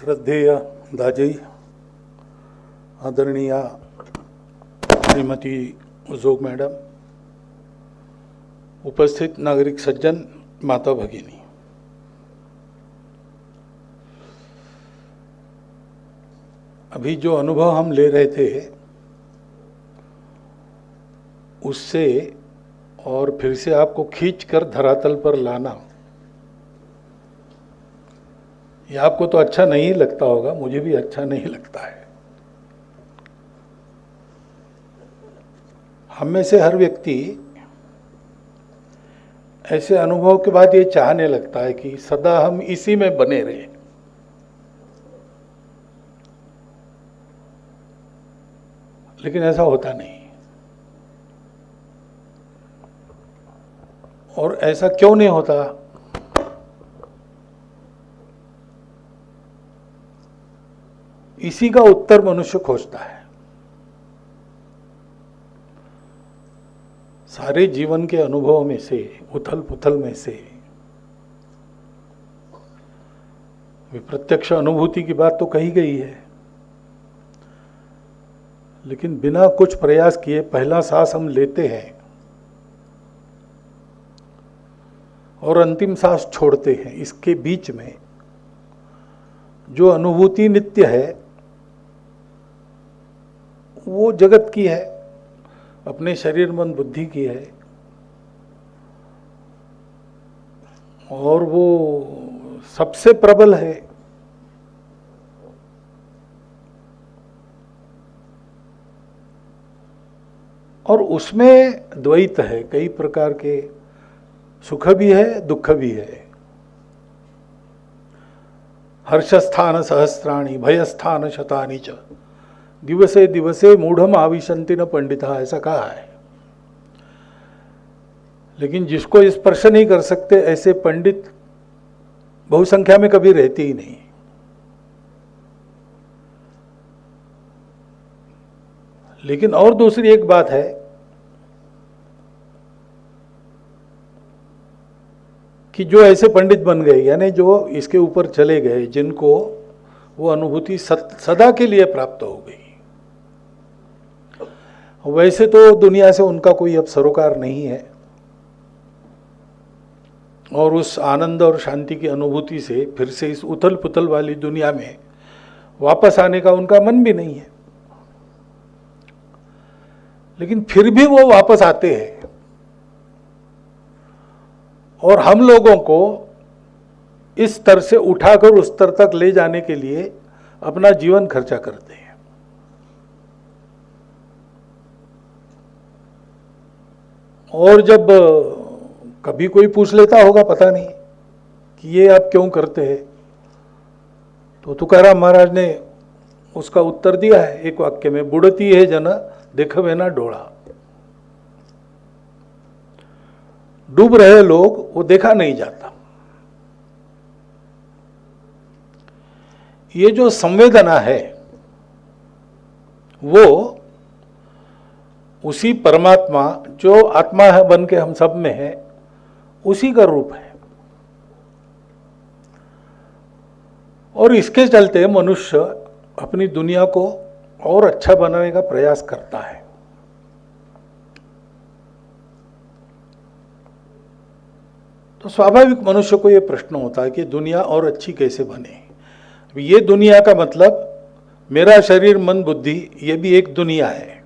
श्रद्धेय दाजई, आदरणीय श्रीमती उजोग मैडम, उपस्थित नागरिक सज्जन, माता भगिनी, अभी जो अनुभव हम ले रहे थे उससे और फिर से आपको खींचकर धरातल पर लाना, ये आपको तो अच्छा नहीं लगता होगा, मुझे भी अच्छा नहीं लगता है। हम में से हर व्यक्ति ऐसे अनुभव के बाद ये चाहने लगता है कि सदा हम इसी में बने रहें। लेकिन ऐसा होता नहीं। और ऐसा क्यों नहीं होता? इसी का उत्तर मनुष्य खोजता है। सारे जीवन के अनुभव में से, उथल पुथल में से, प्रत्यक्ष अनुभूति की बात तो कही गई है, लेकिन बिना कुछ प्रयास किए पहला सांस हम लेते हैं और अंतिम सांस छोड़ते हैं। इसके बीच में जो अनुभूति नित्य है वो जगत की है, अपने शरीर मन बुद्धि की है, और वो सबसे प्रबल है। और उसमें द्वैत है, कई प्रकार के सुख भी है, दुख भी है। हर्षस्थान सहस्राणि भयस्थान शतानि च दिवसे दिवसे मूढ़म आविशन्ति न पंडिता, ऐसा कहा है। लेकिन जिसको स्पर्श नहीं कर सकते ऐसे पंडित बहुसंख्या में कभी रहते ही नहीं। लेकिन और दूसरी एक बात है कि जो ऐसे पंडित बन गए, यानी जो इसके ऊपर चले गए, जिनको वो अनुभूति सदा के लिए प्राप्त हो गई, वैसे तो दुनिया से उनका कोई अब सरोकार नहीं है, और उस आनंद और शांति की अनुभूति से फिर से इस उथल पुथल वाली दुनिया में वापस आने का उनका मन भी नहीं है। लेकिन फिर भी वो वापस आते हैं और हम लोगों को इस स्तर से उठाकर उस स्तर तक ले जाने के लिए अपना जीवन खर्चा करते हैं। और जब कभी कोई पूछ लेता होगा, पता नहीं कि ये आप क्यों करते हैं, तो तुकाराम महाराज ने उसका उत्तर दिया है एक वाक्य में, बुड़ती है जना देखवे ना डोळा। डूब रहे लोग, वो देखा नहीं जाता। ये जो संवेदना है वो उसी परमात्मा जो आत्मा है बन के हम सब में है, उसी का रूप है। और इसके चलते मनुष्य अपनी दुनिया को और अच्छा बनाने का प्रयास करता है। तो स्वाभाविक मनुष्य को यह प्रश्न होता है कि दुनिया और अच्छी कैसे बने। ये दुनिया का मतलब मेरा शरीर मन बुद्धि, ये भी एक दुनिया है।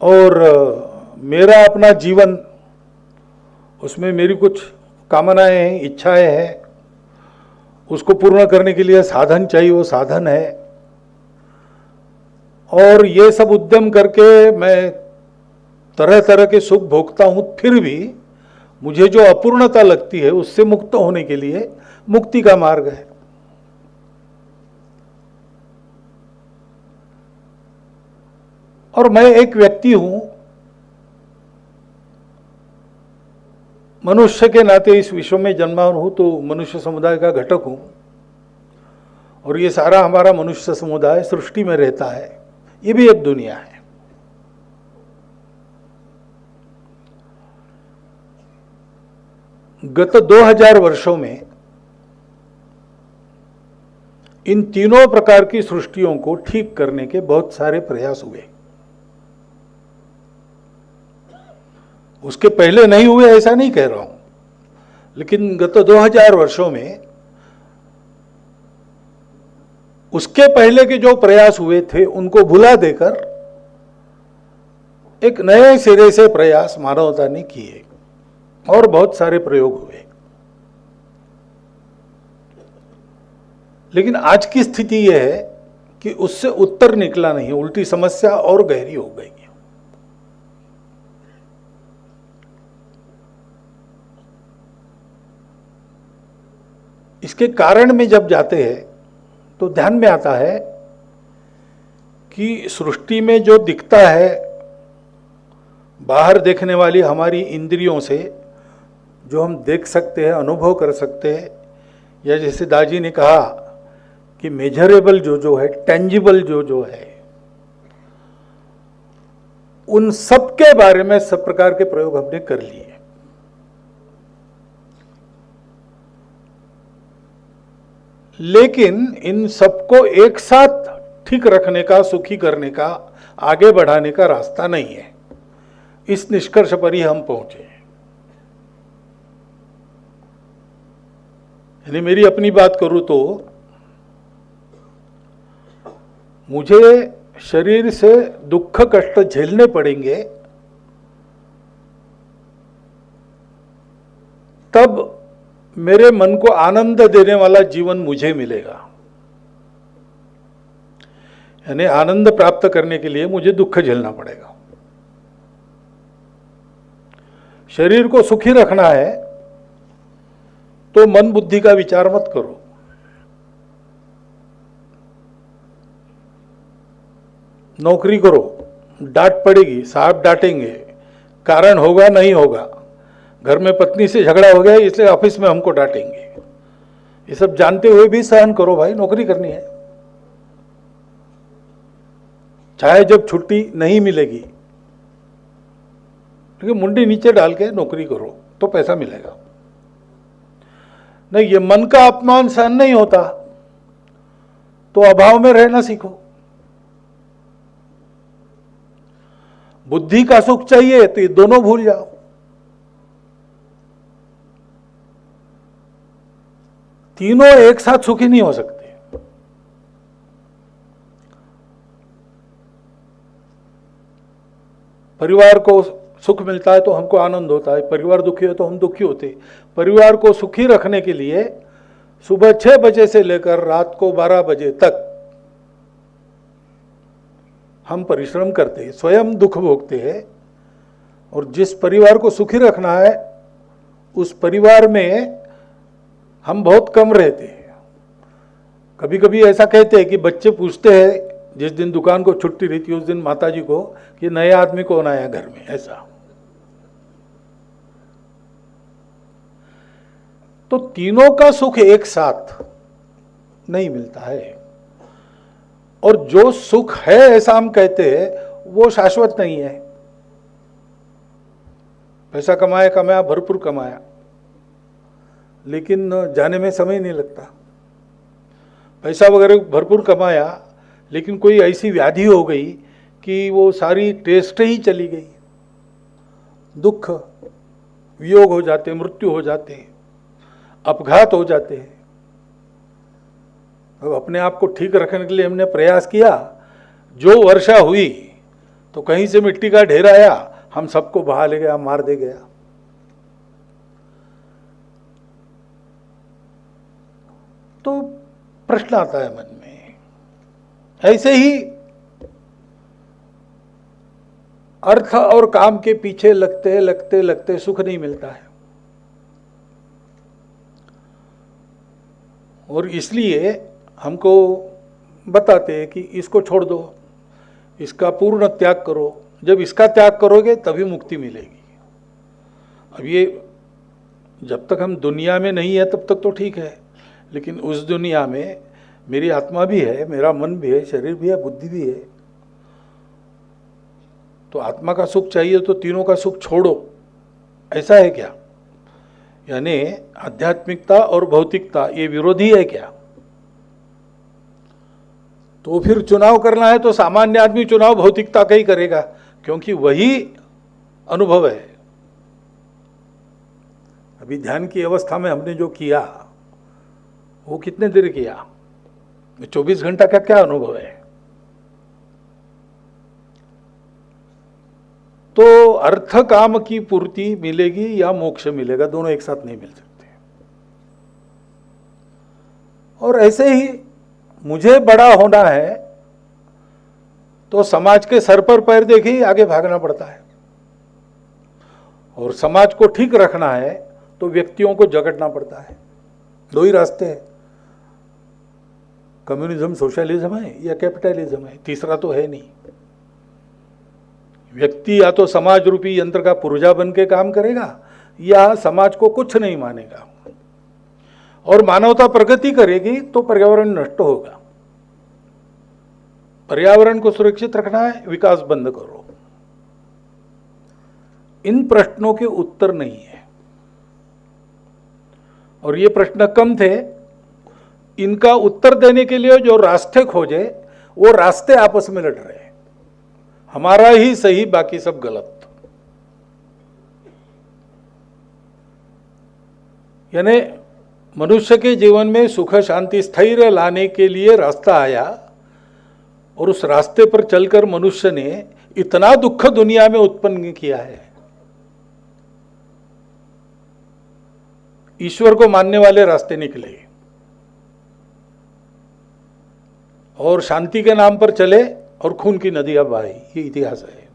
और मेरा अपना जीवन, उसमें मेरी कुछ कामनाएं हैं, इच्छाएं हैं, उसको पूर्ण करने के लिए साधन चाहिए, वो साधन है। और ये सब उद्यम करके मैं तरह तरह के सुख भोगता हूं, फिर भी मुझे जो अपूर्णता लगती है उससे मुक्त होने के लिए मुक्ति का मार्ग है। और मैं एक व्यक्ति हूं, मनुष्य के नाते इस विश्व में जन्मा हूं, तो मनुष्य समुदाय का घटक हूं, और ये सारा हमारा मनुष्य समुदाय सृष्टि में रहता है। ये भी एक दुनिया है। गत 2000 वर्षों में इन तीनों प्रकार की सृष्टियों को ठीक करने के बहुत सारे प्रयास हुए। उसके पहले नहीं हुए ऐसा नहीं कह रहा हूं, लेकिन गत 2000 वर्षों में उसके पहले के जो प्रयास हुए थे उनको भुला देकर एक नए सिरे से प्रयास मानवता ने किए और बहुत सारे प्रयोग हुए। लेकिन आज की स्थिति यह है कि उससे उत्तर निकला नहीं, उल्टी समस्या और गहरी हो गई है। इसके कारण में जब जाते हैं तो ध्यान में आता है कि सृष्टि में जो दिखता है बाहर देखने वाली हमारी इंद्रियों से, जो हम देख सकते हैं, अनुभव कर सकते हैं, या जैसे दाजी ने कहा कि मेजरेबल जो है, टेंजिबल जो है, उन सब के बारे में सब प्रकार के प्रयोग हमने कर लिए। लेकिन इन सबको एक साथ ठीक रखने का, सुखी करने का, आगे बढ़ाने का रास्ता नहीं है। इस निष्कर्ष पर ही हम पहुंचे। यानी मेरी अपनी बात करूं तो मुझे शरीर से दुख कष्ट झेलने पड़ेंगे, तब मेरे मन को आनंद देने वाला जीवन मुझे मिलेगा। यानी आनंद प्राप्त करने के लिए मुझे दुख झेलना पड़ेगा। शरीर को सुखी रखना है तो मन बुद्धि का विचार मत करो। नौकरी करो, डांट पड़ेगी, साहब डांटेंगे, कारण होगा नहीं होगा, घर में पत्नी से झगड़ा हो गया इसलिए ऑफिस में हमको डांटेंगे, ये सब जानते हुए भी सहन करो भाई, नौकरी करनी है। चाहे जब छुट्टी नहीं मिलेगी, लेकिन मुंडी नीचे डाल के नौकरी करो तो पैसा मिलेगा। नहीं, ये मन का अपमान सहन नहीं होता तो अभाव में रहना सीखो। बुद्धि का सुख चाहिए तो ये दोनों भूल जाओ। तीनों एक साथ सुखी नहीं हो सकते। परिवार को सुख मिलता है तो हमको आनंद होता है, परिवार दुखी हो तो हम दुखी होते। परिवार को सुखी रखने के लिए सुबह 6 बजे से लेकर रात को 12 बजे तक हम परिश्रम करते हैं, स्वयं दुख भोगते हैं। और जिस परिवार को सुखी रखना है उस परिवार में हम बहुत कम रहते हैं। कभी कभी ऐसा कहते हैं कि बच्चे पूछते हैं जिस दिन दुकान को छुट्टी रहती है उस दिन माताजी को कि नए आदमी कौन आया घर में, ऐसा। तो तीनों का सुख एक साथ नहीं मिलता है। और जो सुख है ऐसा हम कहते हैं वो शाश्वत नहीं है। पैसा कमाया, भरपूर कमाया, लेकिन जाने में समय नहीं लगता। पैसा वगैरह भरपूर कमाया, लेकिन कोई ऐसी व्याधि हो गई कि वो सारी टेस्ट ही चली गई। दुख, वियोग हो जाते, मृत्यु हो जाते, अपघात हो जाते हैं। अब अपने आप को ठीक रखने के लिए हमने प्रयास किया, जो वर्षा हुई तो कहीं से मिट्टी का ढेर आया, हम सबको बहा ले गया, मार दे गया। तो प्रश्न आता है मन में। ऐसे ही अर्थ और काम के पीछे लगते लगते लगते सुख नहीं मिलता है। और इसलिए हमको बताते हैं कि इसको छोड़ दो, इसका पूर्ण त्याग करो। जब इसका त्याग करोगे तभी मुक्ति मिलेगी। अब ये जब तक हम दुनिया में नहीं है तब तक तो ठीक है, लेकिन उस दुनिया में मेरी आत्मा भी है, मेरा मन भी है, शरीर भी है, बुद्धि भी है। तो आत्मा का सुख चाहिए तो तीनों का सुख छोड़ो, ऐसा है क्या? यानी आध्यात्मिकता और भौतिकता ये विरोधी है क्या? तो फिर चुनाव करना है तो सामान्य आदमी चुनाव भौतिकता का ही करेगा, क्योंकि वही अनुभव है। अभी ध्यान की अवस्था में हमने जो किया वो कितने देर किया? 24 घंटा का क्या अनुभव है? तो अर्थ काम की पूर्ति मिलेगी या मोक्ष मिलेगा, दोनों एक साथ नहीं मिल सकते। और ऐसे ही मुझे बड़ा होना है तो समाज के सर पर पैर देखे ही आगे भागना पड़ता है, और समाज को ठीक रखना है तो व्यक्तियों को जगड़ना पड़ता है। दो ही रास्ते हैं, कम्युनिज्म सोशलिज्म है या कैपिटलिज्म है, तीसरा तो है नहीं। व्यक्ति या तो समाज रूपी यंत्र का पुर्जा बन के काम करेगा या समाज को कुछ नहीं मानेगा, और मानवता प्रगति करेगी तो पर्यावरण नष्ट होगा। पर्यावरण को सुरक्षित रखना है, विकास बंद करो। इन प्रश्नों के उत्तर नहीं है, और ये प्रश्न कम थे। इनका उत्तर देने के लिए जो रास्ते खोजे वो रास्ते आपस में लड़ रहे हैं, हमारा ही सही बाकी सब गलत। यानी मनुष्य के जीवन में सुख शांति स्थैर्य लाने के लिए रास्ता आया, और उस रास्ते पर चलकर मनुष्य ने इतना दुख दुनिया में उत्पन्न किया है। ईश्वर को मानने वाले रास्ते निकले और शांति के नाम पर चले और खून की नदियां बहाई, ये इतिहास है।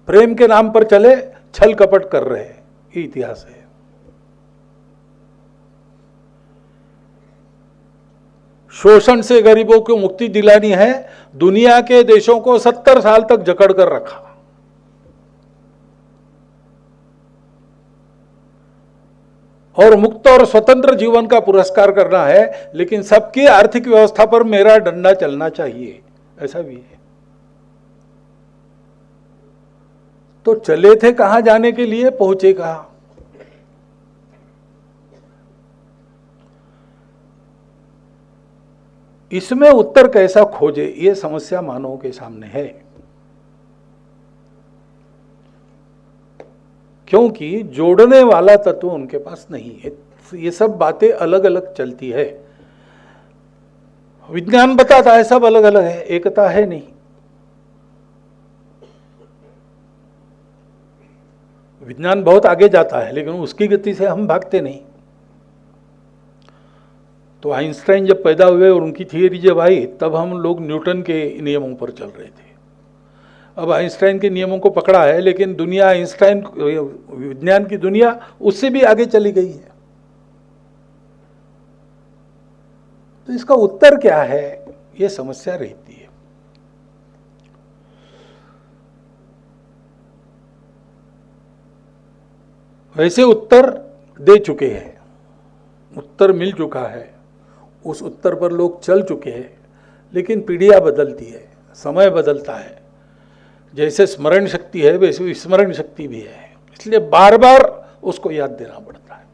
प्रेम के नाम पर चले, छल कपट कर रहे हैं, ये इतिहास है। शोषण से गरीबों को मुक्ति दिलानी है, दुनिया के देशों को 70 साल तक जकड़ कर रखा। और मुक्त और स्वतंत्र जीवन का पुरस्कार करना है, लेकिन सबकी आर्थिक व्यवस्था पर मेरा डंडा चलना चाहिए, ऐसा भी है। तो चले थे कहां जाने के लिए, पहुंचे कहां? इसमें उत्तर कैसा खोजे, ये समस्या मानवों के सामने है। क्योंकि जोड़ने वाला तत्व उनके पास नहीं है। ये सब बातें अलग अलग चलती है। विज्ञान बताता है सब अलग अलग है, एकता है नहीं। विज्ञान बहुत आगे जाता है, लेकिन उसकी गति से हम भागते नहीं। तो आइंस्टाइन जब पैदा हुए और उनकी थियरी जब आई, तब हम लोग न्यूटन के नियमों पर चल रहे थे। अब आइंस्टाइन के नियमों को पकड़ा है, लेकिन दुनिया आइंस्टाइन, विज्ञान की दुनिया उससे भी आगे चली गई है। तो इसका उत्तर क्या है, ये समस्या रहती है। वैसे उत्तर दे चुके हैं, उत्तर मिल चुका है, उस उत्तर पर लोग चल चुके हैं, लेकिन पीढ़ियां बदलती है, समय बदलता है। जैसे स्मरण शक्ति है वैसे विस्मरण शक्ति भी है, इसलिए बार बार उसको याद देना पड़ता है।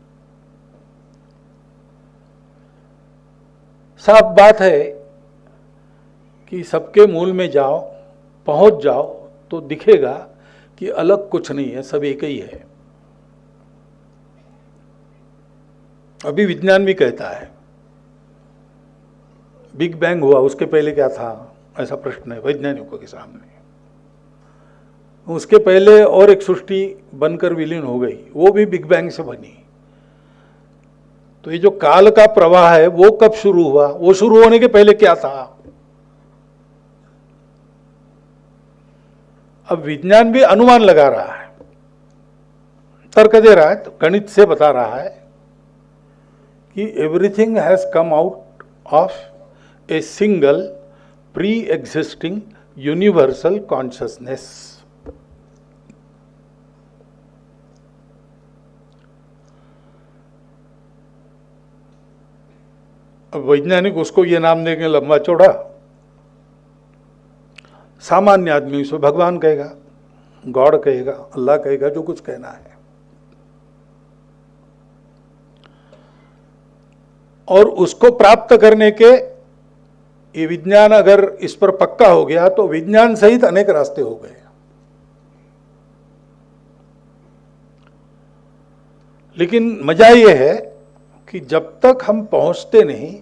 साफ बात है कि सबके मूल में जाओ, पहुंच जाओ तो दिखेगा कि अलग कुछ नहीं है, सब एक ही है। अभी विज्ञान भी कहता है बिग बैंग हुआ, उसके पहले क्या था, ऐसा प्रश्न है वैज्ञानिकों के सामने। उसके पहले और एक सृष्टि बनकर विलीन हो गई, वो भी बिग बैंग से बनी। तो ये जो काल का प्रवाह है वो कब शुरू हुआ, वो शुरू होने के पहले क्या था? अब विज्ञान भी अनुमान लगा रहा है, तर्क दे रहा है, तो गणित से बता रहा है कि everything has come out of a single pre existing universal consciousness. अब वैज्ञानिक उसको ये नाम देंगे लंबा चौड़ा, सामान्य आदमी उसे भगवान कहेगा। गॉड कहेगा, अल्लाह कहेगा जो कुछ कहना है। और उसको प्राप्त करने के ये विज्ञान अगर इस पर पक्का हो गया तो विज्ञान सहित अनेक रास्ते हो गए। लेकिन मजा ये है कि जब तक हम पहुंचते नहीं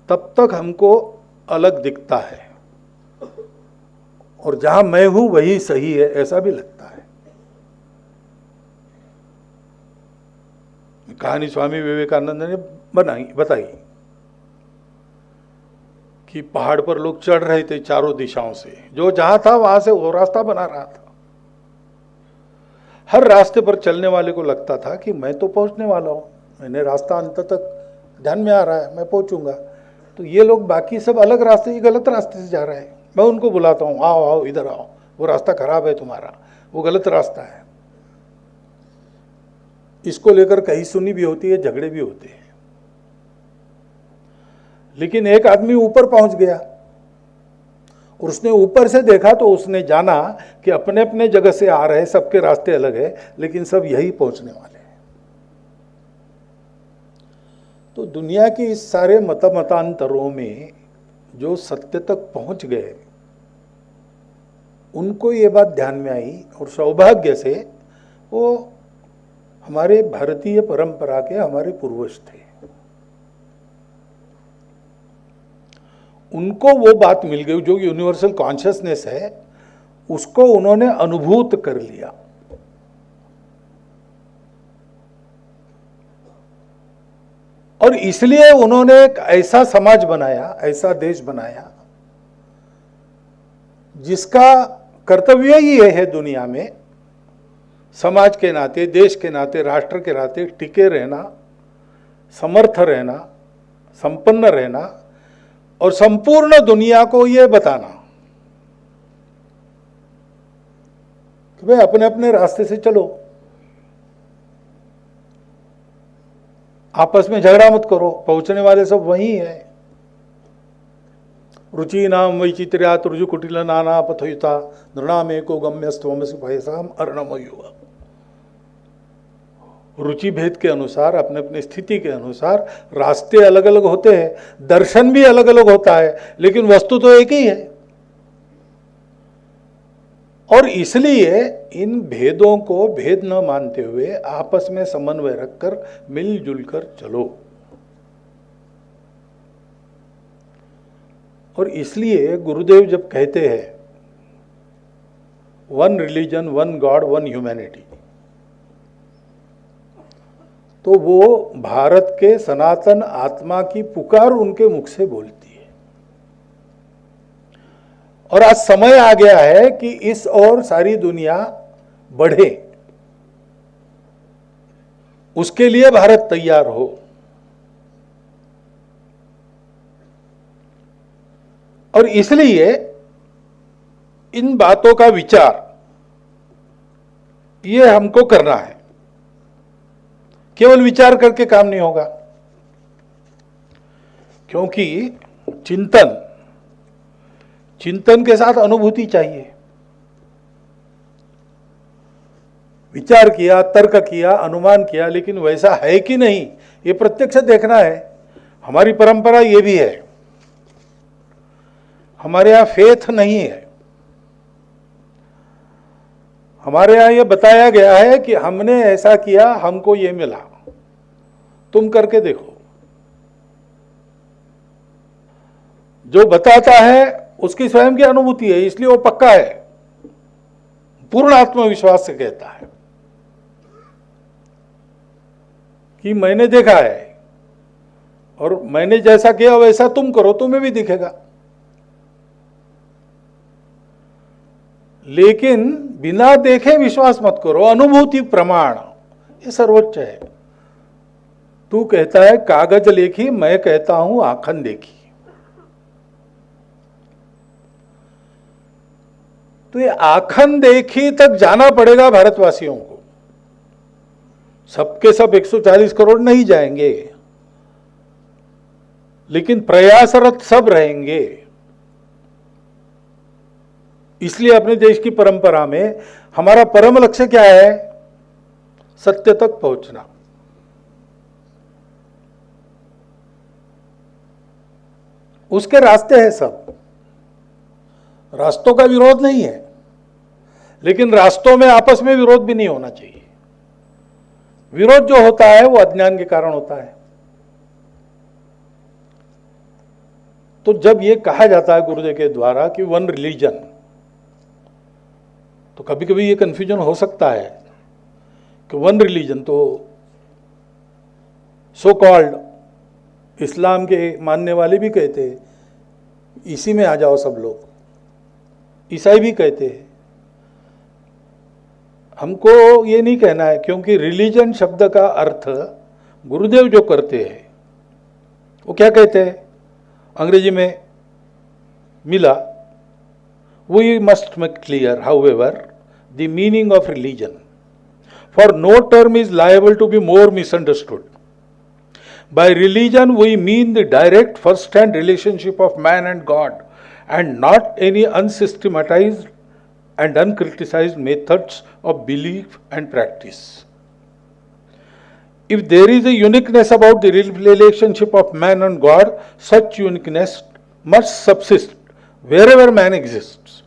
तब तक हमको अलग दिखता है, और जहां मैं हूं वही सही है ऐसा भी लगता है। कहानी स्वामी विवेकानंद ने बताई कि पहाड़ पर लोग चढ़ रहे थे चारों दिशाओं से, जो जहां था वहां से वो रास्ता बना रहा था। हर रास्ते पर चलने वाले को लगता था कि मैं तो पहुंचने वाला हूं, मैंने रास्ता अंत तक ध्यान में आ रहा है, मैं पहुंचूंगा। तो ये लोग बाकी सब अलग रास्ते, गलत रास्ते से जा रहे हैं। मैं उनको बुलाता हूं, आओ आओ इधर आओ, वो रास्ता खराब है तुम्हारा, वो गलत रास्ता है। इसको लेकर कहीं सुनी भी होती है, झगड़े भी होते हैं। लेकिन एक आदमी ऊपर पहुंच गया और उसने ऊपर से देखा तो उसने जाना कि अपने अपने जगह से आ रहे, सबके रास्ते अलग है, लेकिन सब यही पहुंचने वाले हैं। तो दुनिया के इस सारे मतांतरों में जो सत्य तक पहुंच गए उनको ये बात ध्यान में आई, और सौभाग्य से वो हमारे भारतीय परंपरा के हमारे पूर्वज थे। उनको वो बात मिल गई, जो यूनिवर्सल कॉन्शियसनेस है उसको उन्होंने अनुभूत कर लिया। और इसलिए उन्होंने एक ऐसा समाज बनाया, ऐसा देश बनाया जिसका कर्तव्य ही है दुनिया में समाज के नाते, देश के नाते, राष्ट्र के नाते टिके रहना, समर्थ रहना, संपन्न रहना, और संपूर्ण दुनिया को यह बताना कि भाई अपने अपने रास्ते से चलो, आपस में झगड़ा मत करो, पहुंचने वाले सब वही है। रुचि नाम वैचित्र्यात् रुजु कुटिल नाना पथयुता नृणाम एको गम्यस्त्वमसि भयसाम अर्णमयुवा। रुचि भेद के अनुसार, अपने अपने स्थिति के अनुसार रास्ते अलग अलग होते हैं, दर्शन भी अलग अलग होता है, लेकिन वस्तु तो एक ही है। और इसलिए इन भेदों को भेद न मानते हुए आपस में समन्वय रखकर मिलजुल कर चलो। और इसलिए गुरुदेव जब कहते हैं one religion, one God, one humanity, तो वो भारत के सनातन आत्मा की पुकार उनके मुख से बोलती है। और आज समय आ गया है कि इस ओर सारी दुनिया बढ़े, उसके लिए भारत तैयार हो। और इसलिए इन बातों का विचार ये हमको करना है। केवल विचार करके काम नहीं होगा, क्योंकि चिंतन के साथ अनुभूति चाहिए। विचार किया, तर्क किया, अनुमान किया, लेकिन वैसा है कि नहीं ये प्रत्यक्ष देखना है। हमारी परंपरा ये भी है, हमारे यहां फेथ नहीं है। हमारे यहां यह बताया गया है कि हमने ऐसा किया, हमको ये मिला, तुम करके देखो। जो बताता है उसकी स्वयं की अनुभूति है, इसलिए वो पक्का है, पूर्ण आत्मविश्वास से कहता है कि मैंने देखा है और मैंने जैसा किया वैसा तुम करो, तुम्हें भी दिखेगा। लेकिन बिना देखे विश्वास मत करो, अनुभूति प्रमाण ये सर्वोच्च है। तू कहता है कागज लेखी, मैं कहता हूं आखन देखी। तो ये आखन देखी तक जाना पड़ेगा भारतवासियों को। सबके सब 140 करोड़ नहीं जाएंगे, लेकिन प्रयासरत सब रहेंगे। इसलिए अपने देश की परंपरा में हमारा परम लक्ष्य क्या है? सत्य तक पहुंचना। उसके रास्ते हैं सब, रास्तों का विरोध नहीं है, लेकिन रास्तों में आपस में विरोध भी नहीं होना चाहिए। विरोध जो होता है वो अज्ञान के कारण होता है। तो जब ये कहा जाता है गुरुदेव के द्वारा कि वन रिलीजन, तो कभी कभी ये कंफ्यूजन हो सकता है कि वन रिलीजन तो सो कॉल्ड इस्लाम के मानने वाले भी कहते हैं इसी में आ जाओ सब लोग, ईसाई भी कहते हैं। हमको ये नहीं कहना है, क्योंकि रिलीजन शब्द का अर्थ गुरुदेव जो करते हैं वो क्या कहते हैं अंग्रेजी में मिला, we must make clear however the meaning of religion, for no term is liable to be more misunderstood. By religion we mean the direct first-hand relationship of man and God, and not any unsystematized and uncriticized methods of belief and practice. If there is a uniqueness about the relationship of man and God, such uniqueness must subsist wherever man exists.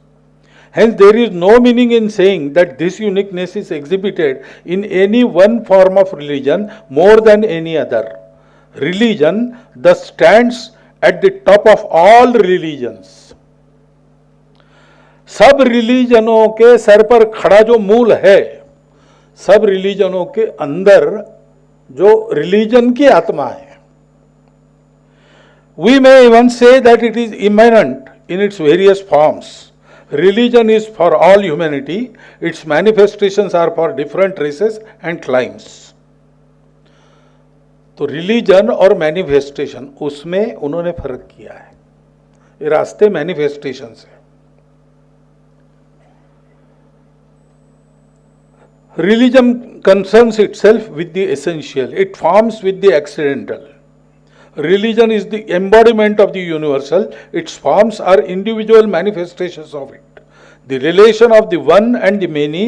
Hence, there is no meaning in saying that this uniqueness is exhibited in any one form of religion more than any other. Religion thus stands at the top of all religions. सब रिलीजनों के sir पर खड़ा जो मूल है, सब रिलीजनों के अंदर जो रिलीजन की आत्मा है, we may even say that it is immanent in its various forms. Religion is for all humanity. Its manifestations are for different races and climes. तो रिलीजन और मैनिफेस्टेशन, उसमें उन्होंने फर्क किया है। ये रास्ते मैनिफेस्टेशन से, religion concerns itself with the essential, it forms with the accidental. Religion is the embodiment of the universal, its forms are individual manifestations of it. The relation of the one and the many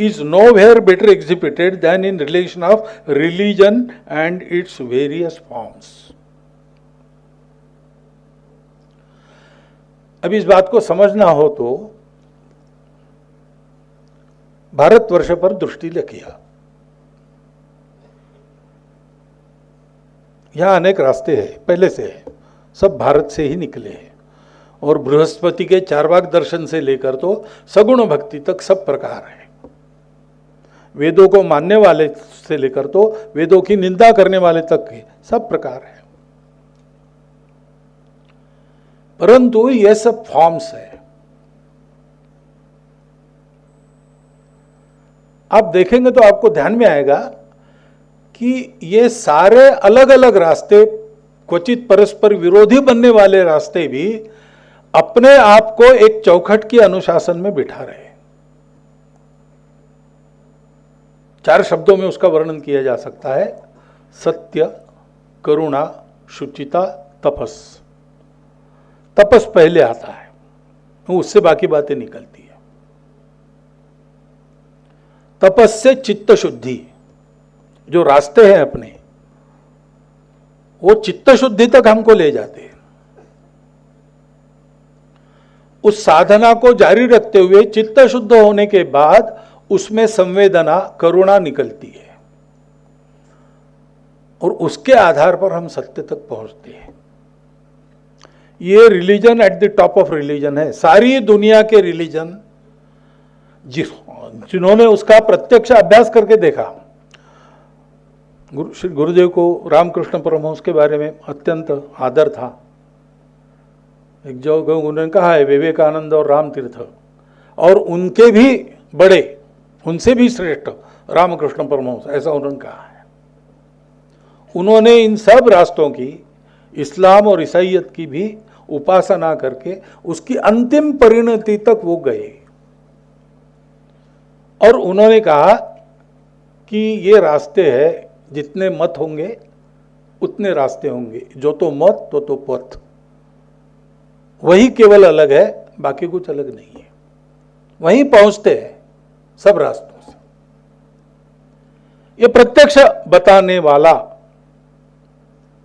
is nowhere better exhibited than in relation of religion and its various forms. अब इस बात को समझना हो तो भारतवर्ष पर दृष्टि रखिए। यहां अनेक रास्ते हैं, पहले से है, सब भारत से ही निकले हैं, और बृहस्पति के चारवाक दर्शन से लेकर तो सगुण भक्ति तक सब प्रकार है। वेदों को मानने वाले से लेकर तो वेदों की निंदा करने वाले तक के सब प्रकार है। परंतु ये सब फॉर्म्स है। आप देखेंगे तो आपको ध्यान में आएगा कि ये सारे अलग अलग रास्ते, क्वचित परस्पर विरोधी बनने वाले रास्ते भी अपने आप को एक चौखट के अनुशासन में बिठा रहे हैं। 4 शब्दों में उसका वर्णन किया जा सकता है: सत्य, करुणा, शुचिता, तपस। तपस पहले आता है, उससे बाकी बातें निकलती है। तपस से चित्त शुद्धि, जो रास्ते हैं अपने, वो चित्त शुद्धि तक हमको ले जाते हैं। उस साधना को जारी रखते हुए चित्त शुद्ध होने के बाद उसमें संवेदना, करुणा निकलती है, और उसके आधार पर हम सत्य तक पहुंचते हैं। ये religion at the top of religion है। सारी दुनिया के रिलीजन जिन्होंने उसका प्रत्यक्ष अभ्यास करके देखा, श्री गुरुदेव को रामकृष्ण परमहंस के बारे में अत्यंत आदर था। एक जगह उन्होंने कहा है, विवेकानंद और राम तीर्थ, और उनके भी बड़े, उनसे भी श्रेष्ठ रामकृष्ण परमहंस, ऐसा उन्होंने कहा है। उन्होंने इन सब रास्तों की, इस्लाम और ईसाइयत की भी उपासना करके उसकी अंतिम परिणति तक वो गए, और उन्होंने कहा कि ये रास्ते हैं, जितने मत होंगे उतने रास्ते होंगे, जो तो मत तो पथ, वही केवल अलग है, बाकी कुछ अलग नहीं है, वहीं पहुंचते हैं। सब रास्तों से। ये प्रत्यक्ष बताने वाला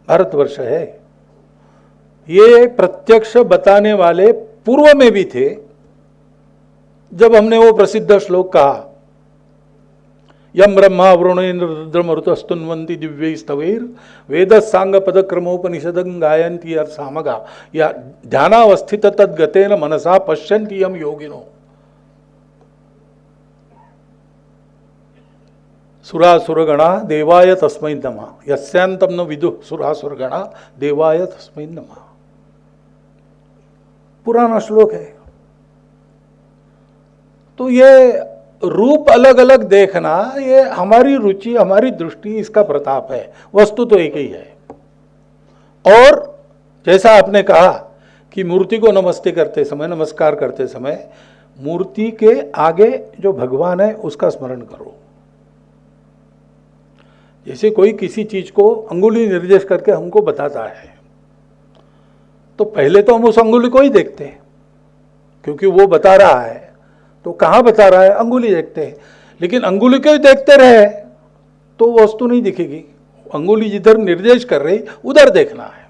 भारतवर्ष है। ये प्रत्यक्ष बताने वाले पूर्व में भी थे, जब हमने वो प्रसिद्ध श्लोक कहा, यम ब्रह्मा वरुणेन्द्र रुद्रमरुतस्तुन्वन्ति दिव्यै स्तवैर वेद सांग पद क्रमोपनिषदं गायन्ति सामगा या ध्यानावस्थित तद्गतेन मनसा पश्यन्ति यम योगिनो। सुरासुरगणा देवाय तस्मै नमः यस्यांतं न विदुः सुरासुरगणा देवाय तस्मै नमः। पुराना श्लोक है। तो ये रूप अलग अलग देखना, ये हमारी रुचि, हमारी दृष्टि, इसका प्रताप है। वस्तु तो एक ही है। और जैसा आपने कहा कि मूर्ति को नमस्ते करते समय, नमस्कार करते समय मूर्ति के आगे जो भगवान है उसका स्मरण करो। जैसे कोई किसी चीज को अंगुली निर्देश करके हमको बताता है, तो पहले तो हम उस अंगुली को ही देखते हैं, क्योंकि वो बता रहा है। तो कहाँ बता रहा है? अंगुली देखते हैं। लेकिन अंगुली को ही देखते रहे तो वस्तु नहीं दिखेगी। अंगुली जिधर निर्देश कर रही उधर देखना है।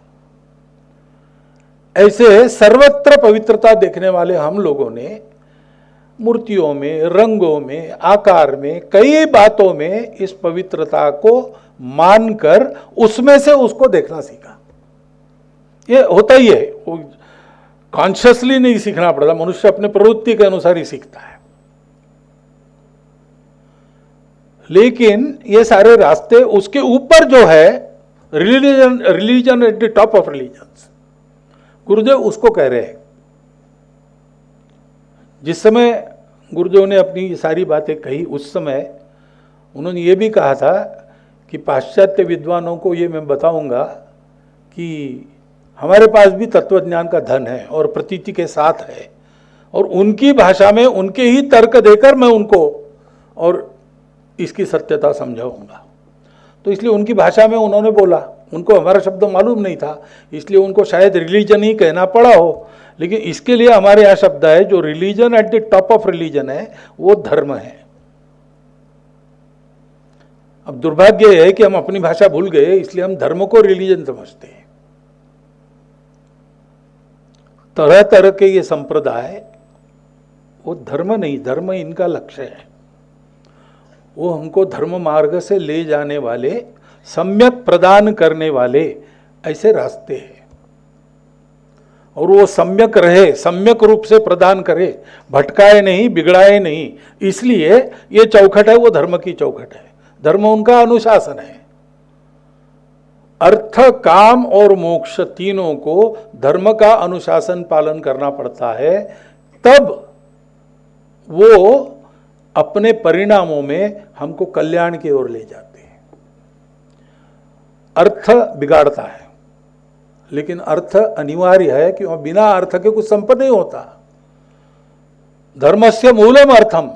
ऐसे सर्वत्र पवित्रता देखने वाले हम लोगों ने मूर्तियों में, रंगों में, आकार में, कई बातों में इस पवित्रता को मानकर उसमें से उसको देखना सीखा। ये होता ही है, कॉन्शियसली नहीं सीखना पड़ता। मनुष्य अपने प्रवृत्ति के अनुसार ही सीखता है। लेकिन ये सारे रास्ते, उसके ऊपर जो है religion at the top of religions, गुरुदेव उसको कह रहे हैं। जिस समय गुरुदेव ने अपनी सारी बातें कही, उस समय उन्होंने ये भी कहा था कि पाश्चात्य विद्वानों को ये मैं बताऊंगा कि हमारे पास भी तत्वज्ञान का धन है और प्रतीति के साथ है, और उनकी भाषा में उनके ही तर्क देकर मैं उनको और इसकी सत्यता समझाऊंगा। तो इसलिए उनकी भाषा में उन्होंने बोला। उनको हमारा शब्द मालूम नहीं था, इसलिए उनको शायद रिलीजन ही कहना पड़ा हो। लेकिन इसके लिए हमारे यहाँ शब्द है, जो religion at the top of religion है वो धर्म है। अब दुर्भाग्य है कि हम अपनी भाषा भूल गए, इसलिए हम धर्म को रिलीजन समझते हैं। तरह तरह के ये संप्रदाय, वो धर्म नहीं, धर्म इनका लक्ष्य है। वो हमको धर्म मार्ग से ले जाने वाले, सम्यक प्रदान करने वाले ऐसे रास्ते हैं। और वो सम्यक रहे, सम्यक रूप से प्रदान करे, भटकाए नहीं, बिगड़ाए नहीं। इसलिए ये चौखट है, वो धर्म की चौखट है। धर्म उनका अनुशासन है। अर्थ, काम और मोक्ष तीनों को धर्म का अनुशासन पालन करना पड़ता है, तब वो अपने परिणामों में हमको कल्याण की ओर ले जाते हैं। अर्थ बिगाड़ता है, लेकिन अर्थ अनिवार्य है, कि बिना अर्थ के कुछ संपन्न नहीं होता। धर्मस्य मूलम अर्थम,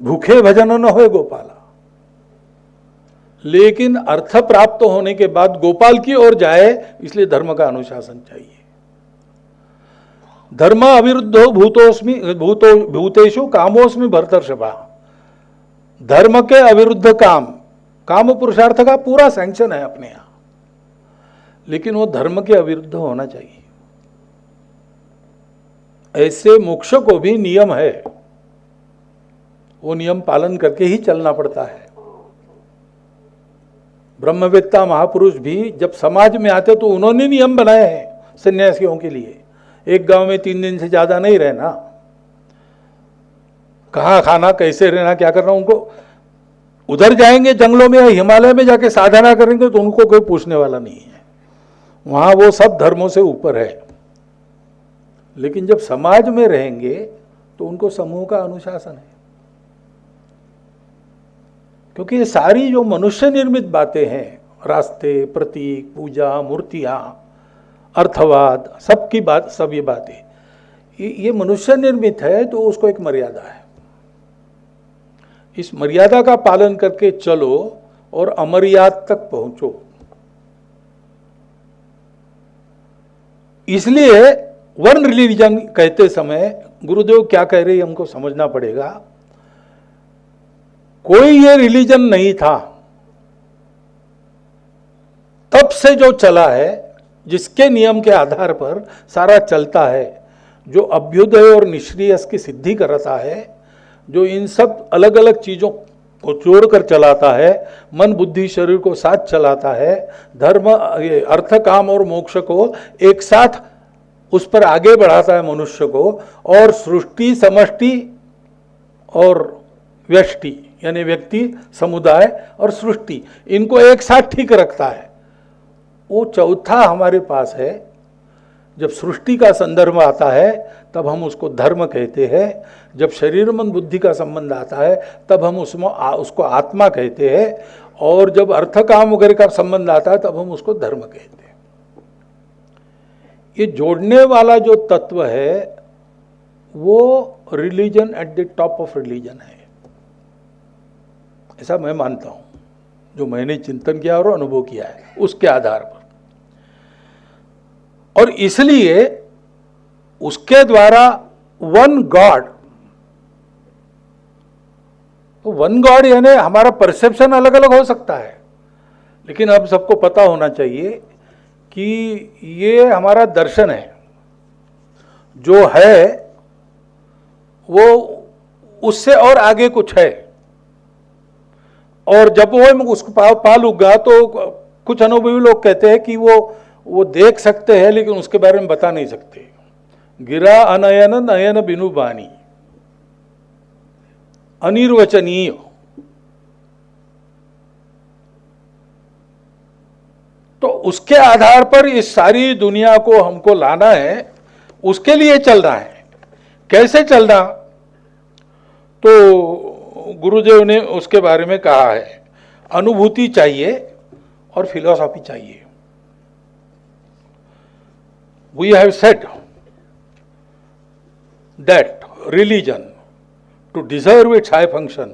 भूखे भजन न होए गोपाला। लेकिन अर्थ प्राप्त होने के बाद गोपाल की ओर जाए, इसलिए धर्म का अनुशासन चाहिए। धर्म अविरुद्धो भूतेषु कामोस्मि भरतर्षभा। धर्म के अविरुद्ध काम, काम पुरुषार्थ का पूरा सैंक्शन है अपने यहां, लेकिन वो धर्म के अविरुद्ध होना चाहिए। ऐसे मोक्ष को भी नियम है, वो नियम पालन करके ही चलना पड़ता है। ब्रह्मवेत्ता महापुरुष भी जब समाज में आते तो उन्होंने नियम बनाए हैं सन्यासियों के लिए। एक गांव में 3 दिन से ज्यादा नहीं रहना, कहाँ खाना, कैसे रहना, क्या करना। उनको उधर जाएंगे जंगलों में, हिमालय में जाके साधना करेंगे तो उनको कोई पूछने वाला नहीं है। वहां वो सब धर्मों से ऊपर है। लेकिन जब समाज में रहेंगे तो उनको समूह का अनुशासन है। क्योंकि ये सारी जो मनुष्य निर्मित बातें हैं, रास्ते, प्रतीक, पूजा, मूर्तियां, अर्थवाद, सबकी बात, सब ये बातें, ये मनुष्य निर्मित है, तो उसको एक मर्यादा है। इस मर्यादा का पालन करके चलो और अमर्याद तक पहुंचो। इसलिए वन रिलीजन कहते समय गुरुदेव क्या कह रहे हैं हमको समझना पड़ेगा। कोई ये रिलीजन नहीं था, तब से जो चला है, जिसके नियम के आधार पर सारा चलता है, जो अभ्युदय और निश्रेयस की सिद्धि करता है, जो इन सब अलग अलग चीजों को जोड़कर चलाता है, मन बुद्धि शरीर को साथ चलाता है, धर्म अर्थ काम और मोक्ष को एक साथ उस पर आगे बढ़ाता है मनुष्य को, और सृष्टि समष्टि और व्यष्टि यानी व्यक्ति समुदाय और सृष्टि इनको एक साथ ठीक रखता है। वो चौथा हमारे पास है। जब सृष्टि का संदर्भ आता है तब हम उसको धर्म कहते हैं, जब शरीर मन बुद्धि का संबंध आता है तब हम उसको आत्मा कहते हैं, और जब अर्थ काम वगैरह का संबंध आता है तब हम उसको धर्म कहते हैं। ये जोड़ने वाला जो तत्व है वो religion at the top of religion है, ऐसा मैं मानता हूं, जो मैंने चिंतन किया और अनुभव किया है उसके आधार पर। और इसलिए उसके द्वारा वन गॉड, तो वन गॉड यानी हमारा परसेप्शन अलग अलग हो सकता है, लेकिन अब सबको पता होना चाहिए कि ये हमारा दर्शन है, जो है वो उससे और आगे कुछ है। और जब वो उसको पालूंगा तो कुछ अनुभवी लोग कहते हैं कि वो देख सकते हैं लेकिन उसके बारे में बता नहीं सकते। गिरा अनयन नयन बिनु बानी, अनिर्वचनीय। तो उसके आधार पर इस सारी दुनिया को हमको लाना है, उसके लिए चल रहा है। कैसे चलना, तो गुरुदेव ने उसके बारे में कहा है, अनुभूति चाहिए और फिलॉसफी चाहिए। We have said that religion, to deserve its high function,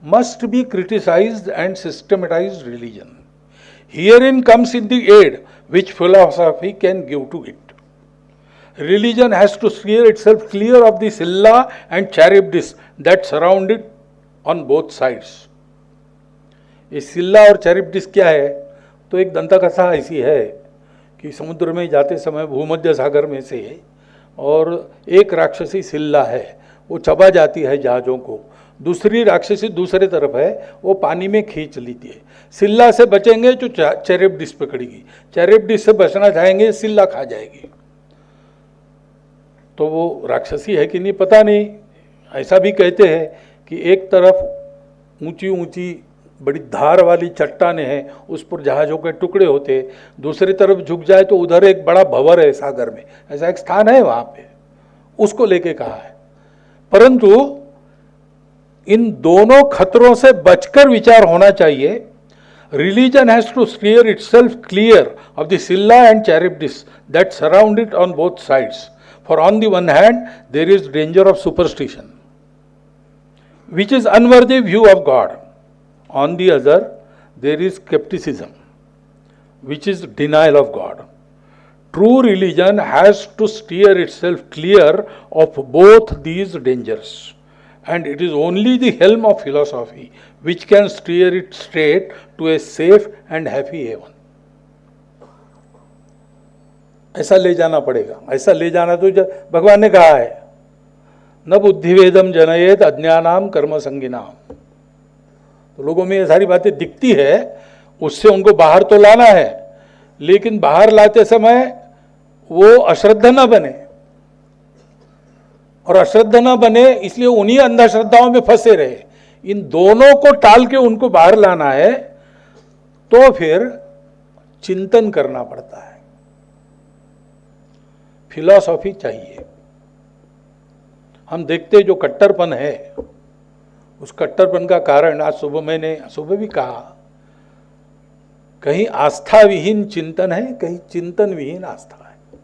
must be criticized and systematized religion. Herein comes in the aid which philosophy can give to it. Religion has to steer itself clear of the Scylla and Charybdis that surround it on both sides. ये सिल्ला और चैरिप्टिस क्या है, तो एक दंता कथा ऐसी है कि समुद्र में जाते समय भूमध्य सागर में से और एक राक्षसी सिल्ला है, वो चबा जाती है जहाज़ों को, दूसरी राक्षसी दूसरे तरफ है, वो पानी में खींच लेती है। सिल्ला से बचेंगे तो चैरिप्टिस पकड़ेगी, चैरिप्टिस से बचना चाहेंगे सिल्ला खा जाएगी। तो वो राक्षसी है कि नहीं पता नहीं। ऐसा भी कहते हैं कि एक तरफ ऊंची ऊंची बड़ी धार वाली चट्टानें हैं, उस पर जहाज़ों के टुकड़े होते, दूसरी तरफ झुक जाए तो उधर एक बड़ा भंवर है सागर में, ऐसा एक स्थान है वहाँ पे, उसको लेके कहा है। परंतु इन दोनों खतरों से बचकर विचार होना चाहिए। Religion has to steer itself clear of the Scylla and Charybdis that surround it on both sides, for on the one hand there is danger of superstition which is unworthy view of God. On the other, there is skepticism, which is denial of God. True religion has to steer itself clear of both these dangers, and it is only the helm of philosophy which can steer it straight to a safe and happy haven. ऐसा ले जाना पड़ेगा, ऐसा ले जाना तो भगवान ने कहा है, न बुद्धिवेदम जनयेत अज्ञानाम कर्म संगिनाम। तो लोगों में ये सारी बातें दिखती है, उससे उनको बाहर तो लाना है, लेकिन बाहर लाते समय वो अश्रद्धा न बने, और अश्रद्धा न बने इसलिए उन्हीं अंधश्रद्धाओं में फंसे रहे। इन दोनों को टाल के उनको बाहर लाना है, तो फिर चिंतन करना पड़ता है, फिलॉसफी चाहिए। हम देखते जो कट्टरपन है, उस कट्टरपन का कारण आज मैंने सुबह भी कहा, कहीं आस्था विहीन चिंतन है, कहीं चिंतन विहीन आस्था है।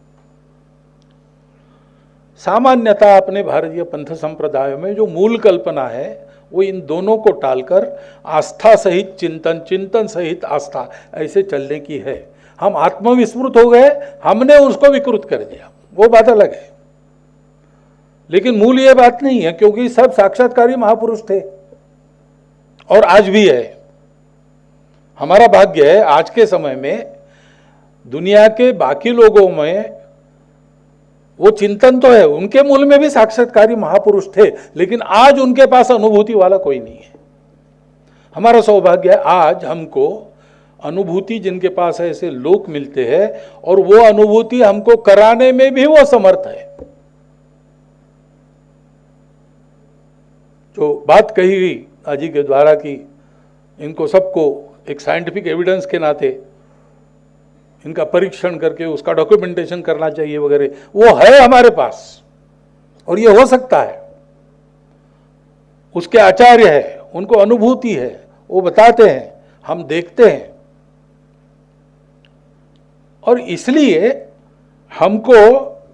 सामान्यतः अपने भारतीय पंथ संप्रदायों में जो मूल कल्पना है वो इन दोनों को टालकर आस्था सहित चिंतन, चिंतन सहित आस्था, ऐसे चलने की है। हम आत्मविस्मृत हो गए, हमने उसको विकृत कर दिया, वो बात अलग है। लेकिन मूल ये बात नहीं है, क्योंकि सब साक्षात्कारी महापुरुष थे और आज भी है। हमारा भाग्य है आज के समय में दुनिया के बाकी लोगों में वो चिंतन तो है, उनके मूल में भी साक्षात्कारी महापुरुष थे, लेकिन आज उनके पास अनुभूति वाला कोई नहीं है। हमारा सौभाग्य है आज हमको अनुभूति जिनके पास है ऐसे लोग मिलते हैं, और वो अनुभूति हमको कराने में भी वो समर्थ है। जो बात कही गई आजी के द्वारा कि इनको सबको एक साइंटिफिक एविडेंस के नाते इनका परीक्षण करके उसका डॉक्यूमेंटेशन करना चाहिए वगैरह, वो है हमारे पास और ये हो सकता है। उसके आचार्य है, उनको अनुभूति है, वो बताते हैं, हम देखते हैं। और इसलिए हमको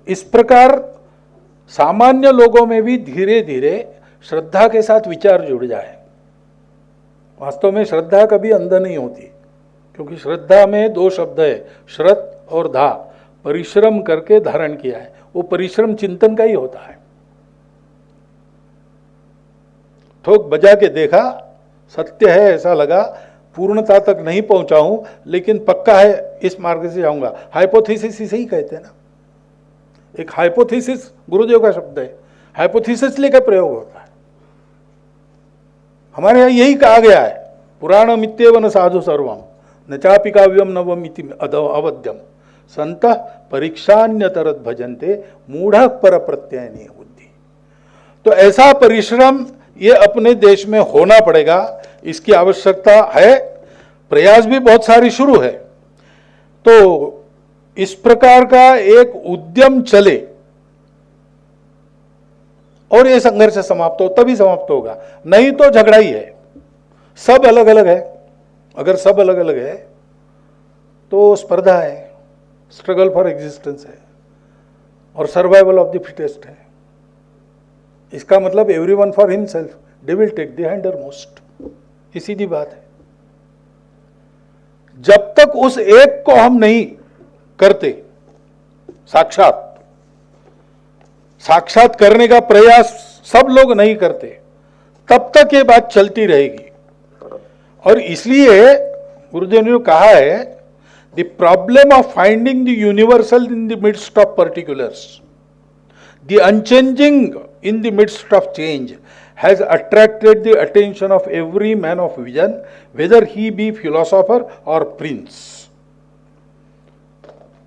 इस प्रकार सामान्य लोगों में भी धीरे धीरे श्रद्धा के साथ विचार जुड़ जाए। वास्तव में श्रद्धा कभी अंध नहीं होती, क्योंकि श्रद्धा में दो शब्द है, श्रत और धा। परिश्रम करके धारण किया है, वो परिश्रम चिंतन का ही होता है। ठोक बजा के देखा, सत्य है ऐसा लगा, पूर्णता तक नहीं पहुंचा हूं लेकिन पक्का है इस मार्ग से जाऊंगा। हाइपोथेसिस इसे ही कहते हैं ना। एक हाइपोथेसिस गुरुदेव का शब्द है, हाइपोथेसिस लेकर प्रयोग होता है। हमारे यहां यही कहा गया है, पुराणम इत्येव न साधु सर्वम न चापि काव्यम नवम इति अवध्यम संतः परीक्षान्यतरत भजन्ते मूढ़ पर प्रत्ययनी बुद्धि। तो ऐसा परिश्रम ये अपने देश में होना पड़ेगा, इसकी आवश्यकता है। प्रयास भी बहुत सारी शुरू है। तो इस प्रकार का एक उद्यम चले और ये संघर्ष समाप्त हो, तभी समाप्त होगा, नहीं तो झगड़ा ही है। सब अलग अलग है। अगर सब अलग अलग है तो स्पर्धा है, स्ट्रगल फॉर एग्जिस्टेंस है और सर्वाइवल ऑफ द फिटेस्ट है। इसका मतलब everyone for himself, they will take the hindmost. ये सीधी बात है। जब तक उस एक को हम नहीं करते साक्षात करने का प्रयास सब लोग नहीं करते, तब तक ये बात चलती रहेगी। और इसलिए गुरुदेव ने कहा है, the problem of finding the universal in the midst of particulars, the unchanging in the midst of change has attracted the attention of every man of vision, whether he be philosopher or prince.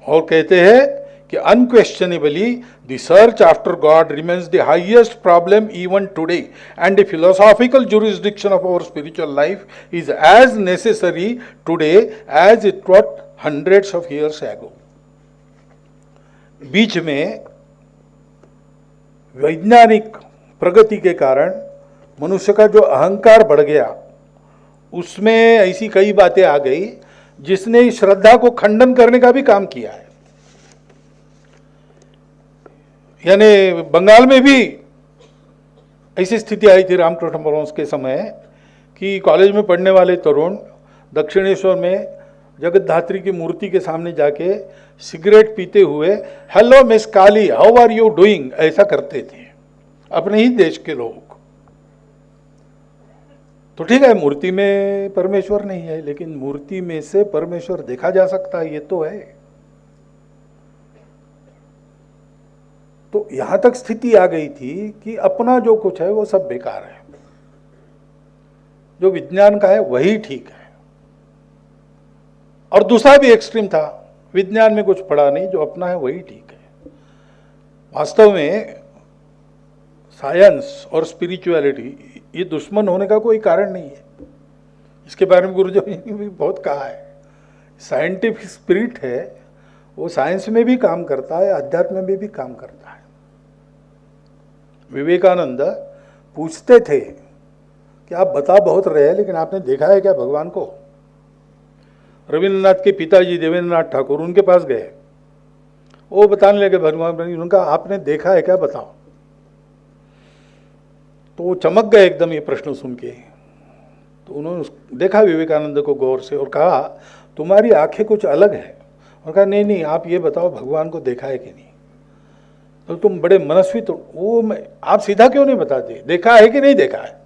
और कहते हैं कि unquestionably the search after God remains the highest problem even today, and the philosophical jurisdiction of our spiritual life is as necessary today as it was hundreds of years ago. बीच में वैज्ञानिक प्रगति के कारण मनुष्य का जो अहंकार बढ़ गया, उसमें ऐसी कई बातें आ गई जिसने श्रद्धा को खंडन करने का भी काम किया है। यानी बंगाल में भी ऐसी स्थिति आई थी रामकृष्ण परमहंस के समय कि कॉलेज में पढ़ने वाले तरुण दक्षिणेश्वर में जगतधात्री की मूर्ति के सामने जाके सिगरेट पीते हुए hello miss Kali, how are you doing, ऐसा करते थे अपने ही देश के लोग। तो ठीक है, मूर्ति में परमेश्वर नहीं है, लेकिन मूर्ति में से परमेश्वर देखा जा सकता है, ये तो है। तो यहां तक स्थिति आ गई थी कि अपना जो कुछ है वो सब बेकार है, जो विज्ञान का है वही ठीक है। और दूसरा भी एक्सट्रीम था, विज्ञान में कुछ पढ़ा नहीं, जो अपना है वही ठीक है। वास्तव में साइंस और स्पिरिचुअलिटी ये दुश्मन होने का कोई कारण नहीं है। इसके बारे में गुरुदेव ने भी बहुत कहा है। साइंटिफिक स्पिरिट है, वो साइंस में भी काम करता है, अध्यात्म में भी काम करता है। विवेकानंद पूछते थे कि आप बता बहुत रहे हैं, लेकिन आपने देखा है क्या भगवान को? रविन्द्रनाथ के पिताजी देवेंद्रनाथ ठाकुर उनके पास गए, वो बताने लगे भगवान, उनका आपने देखा है क्या, बताओ। तो वो चमक गए एकदम ये प्रश्न सुन के। तो उन्होंने देखा विवेकानंद को गौर से और कहा, तुम्हारी आंखें कुछ अलग है। और कहा नहीं नहीं, आप ये बताओ भगवान को देखा है कि नहीं। तो तुम बड़े मनस्वी, तो वो आप सीधा क्यों नहीं बताते, देखा है कि नहीं देखा है?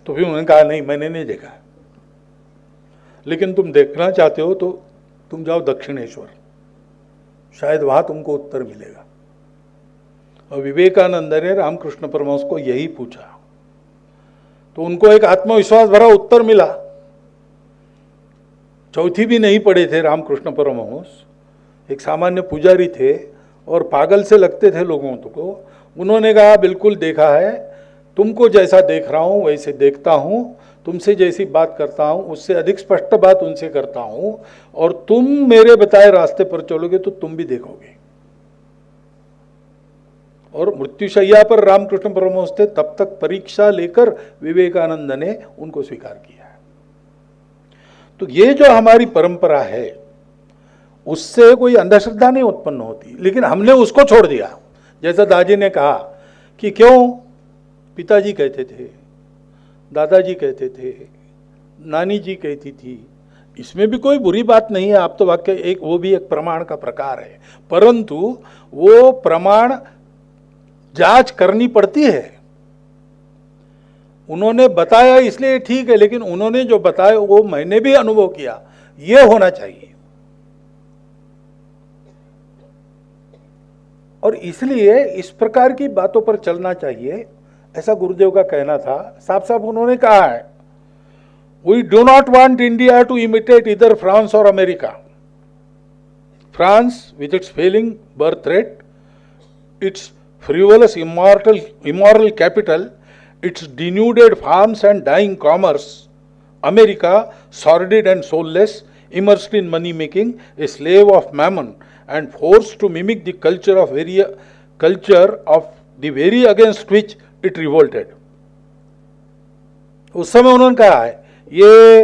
तो फिर उन्होंने कहा नहीं मैंने नहीं देखा है, लेकिन तुम देखना चाहते हो तो तुम जाओ दक्षिणेश्वर, शायद वहां तुमको उत्तर मिलेगा। और विवेकानंद ने रामकृष्ण परमहंस को यही पूछा, तो उनको एक आत्मविश्वास भरा उत्तर मिला। चौथी भी नहीं पढ़े थे रामकृष्ण परमहंस, एक सामान्य पुजारी थे और पागल से लगते थे लोगों को। उन्होंने कहा बिल्कुल देखा है, तुमको जैसा देख रहा हूं वैसे देखता हूं, तुमसे जैसी बात करता हूं उससे अधिक स्पष्ट बात उनसे करता हूं, और तुम मेरे बताए रास्ते पर चलोगे तो तुम भी देखोगे। और मृत्युशैया पर रामकृष्ण परमहंस थे, तब तक परीक्षा लेकर विवेकानंद ने उनको स्वीकार किया है। तो ये जो हमारी परंपरा है उससे कोई अंधश्रद्धा नहीं उत्पन्न होती, लेकिन हमने उसको छोड़ दिया। जैसा दादी ने कहा कि क्यों पिताजी कहते थे, दादाजी कहते थे, नानी जी कहती थी, इसमें भी कोई बुरी बात नहीं है। आप तो वाक्य एक, वो भी एक प्रमाण का प्रकार है, परंतु वो प्रमाण जांच करनी पड़ती है। उन्होंने बताया इसलिए ठीक है, लेकिन उन्होंने जो बताया वो मैंने भी अनुभव किया, ये होना चाहिए। और इसलिए इस प्रकार की बातों पर चलना चाहिए, ऐसा गुरुदेव का कहना था। साफ साफ उन्होंने कहा है, we do not want India to imitate इधर फ्रांस और अमेरिका। France with its failing birth rate, its frivolous immoral capital, its denuded farms and dying commerce. America, sordid and soulless, immersed in money making, a slave of mammon, and forced to mimic the culture of the very against which it revolted. उस समय उन्होंने कहा है, ये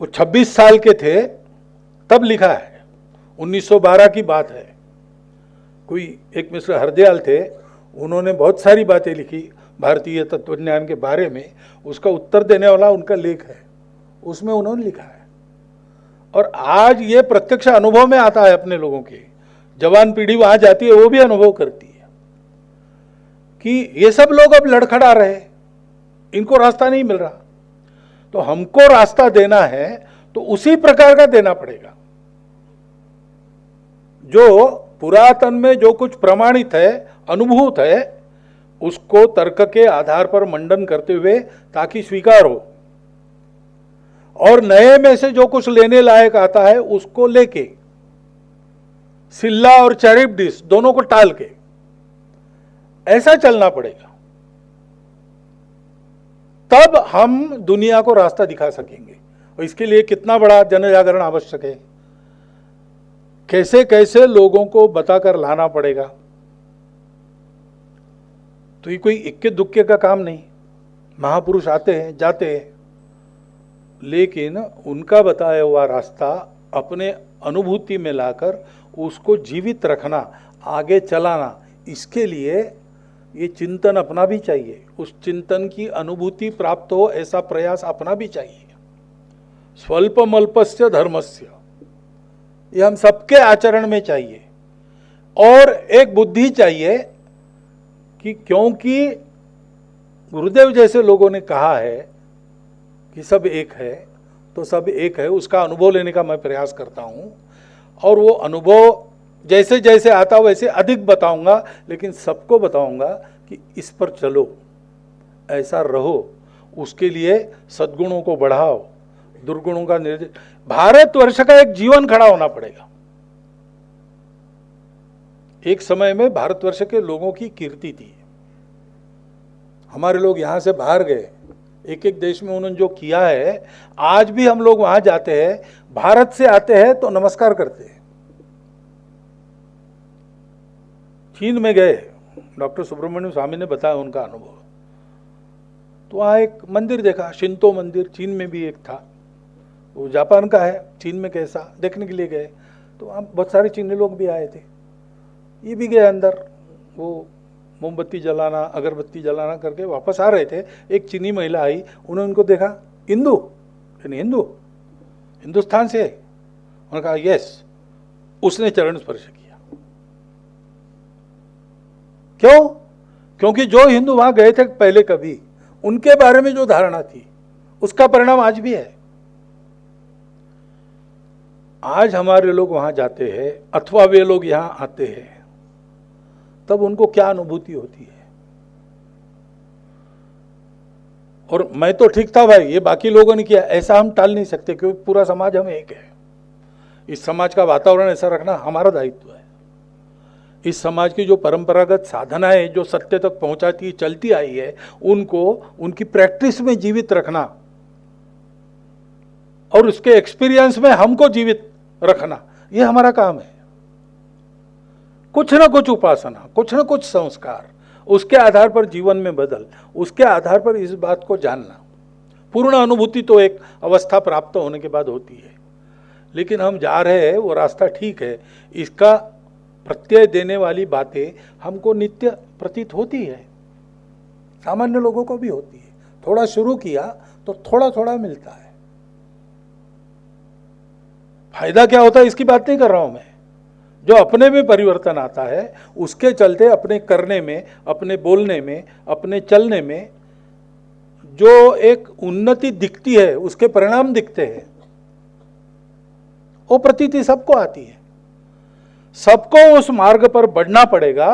वो 26 साल के थे तब लिखा है, 1912 की बात है। कोई एक मिस्टर हरदयाल थे, उन्होंने बहुत सारी बातें लिखी भारतीय तत्वज्ञान के बारे में, उसका उत्तर देने वाला उनका लेख है, उसमें उन्होंने लिखा है। और आज ये प्रत्यक्ष अनुभव में आता है अपने लोगों के, जवान पीढ़ी वहां जाती है वो भी अनुभव करती है कि ये सब लोग अब लड़खड़ा रहे, इनको रास्ता नहीं मिल रहा। तो हमको रास्ता देना है तो उसी प्रकार का देना पड़ेगा, जो पुरातन में जो कुछ प्रमाणित है, अनुभूत है, उसको तर्क के आधार पर मंडन करते हुए ताकि स्वीकार हो, और नए में से जो कुछ लेने लायक आता है उसको लेके, सिल्ला और चैरिप्टिस दोनों को टाल के ऐसा चलना पड़ेगा। तब हम दुनिया को रास्ता दिखा सकेंगे। और इसके लिए कितना बड़ा जन जागरण आवश्यक है, कैसे कैसे लोगों को बताकर लाना पड़ेगा। तो ये कोई इक्के दुक्के का काम नहीं। महापुरुष आते हैं जाते हैं, लेकिन उनका बताया हुआ रास्ता अपने अनुभूति में लाकर उसको जीवित रखना, आगे चलाना, इसके लिए ये चिंतन अपना भी चाहिए। उस चिंतन की अनुभूति प्राप्त हो ऐसा प्रयास अपना भी चाहिए। स्वल्पमल्पस्य धर्मस्य, ये हम सबके आचरण में चाहिए। और एक बुद्धि चाहिए कि क्योंकि गुरुदेव जैसे लोगों ने कहा है कि सब एक है, तो सब एक है, उसका अनुभव लेने का मैं प्रयास करता हूं। और वो अनुभव जैसे जैसे आता वैसे अधिक बताऊंगा, लेकिन सबको बताऊंगा कि इस पर चलो, ऐसा रहो, उसके लिए सद्गुणों को बढ़ाओ, दुर्गुणों का निर्देश। भारतवर्ष का एक जीवन खड़ा होना पड़ेगा। एक समय में भारतवर्ष के लोगों की कीर्ति थी। हमारे लोग यहां से बाहर गए, एक एक देश में उन्होंने जो किया है, आज भी हम लोग वहां जाते हैं, भारत से आते हैं तो नमस्कार करते हैं। चीन में गए, डॉक्टर सुब्रमण्यम स्वामी ने बताया उनका अनुभव। तो वहाँ एक मंदिर देखा, शिंतो मंदिर, चीन में भी एक था, वो जापान का है, चीन में कैसा देखने के लिए गए। तो वहाँ बहुत सारे चीनी लोग भी आए थे, ये भी गए अंदर, वो मोमबत्ती जलाना, अगरबत्ती जलाना करके वापस आ रहे थे। एक चीनी महिला आई, उन्होंने उनको देखा, हिंदू, यानी हिंदू, हिंदुस्तान से? उन्होंने कहा यस। उसने चरण स्पर्श किया। क्यों? क्योंकि जो हिंदू वहां गए थे पहले कभी, उनके बारे में जो धारणा थी उसका परिणाम आज भी है। आज हमारे लोग वहां जाते हैं अथवा वे लोग यहां आते हैं, तब उनको क्या अनुभूति होती है। और मैं तो ठीक था भाई, ये बाकी लोगों ने किया, ऐसा हम टाल नहीं सकते, क्योंकि पूरा समाज हम एक है। इस समाज का वातावरण ऐसा रखना हमारा दायित्व है। इस समाज की जो परंपरागत साधनाएं जो सत्य तक पहुंचाती चलती आई है, उनको उनकी प्रैक्टिस में जीवित रखना और उसके एक्सपीरियंस में हमको जीवित रखना, ये हमारा काम है। कुछ ना कुछ उपासना, कुछ ना कुछ संस्कार, उसके आधार पर जीवन में बदल, उसके आधार पर इस बात को जानना। पूर्ण अनुभूति तो एक अवस्था प्राप्त होने के बाद होती है, लेकिन हम जा रहे हैं वो रास्ता ठीक है, इसका प्रत्यय देने वाली बातें हमको नित्य प्रतीत होती है, सामान्य लोगों को भी होती है। थोड़ा शुरू किया तो थोड़ा थोड़ा मिलता है। फायदा क्या होता है इसकी बात नहीं कर रहा हूं मैं। जो अपने में परिवर्तन आता है उसके चलते अपने करने में, अपने बोलने में, अपने चलने में जो एक उन्नति दिखती है, उसके परिणाम दिखते हैं, वो प्रतीति सबको आती है। सबको उस मार्ग पर बढ़ना पड़ेगा।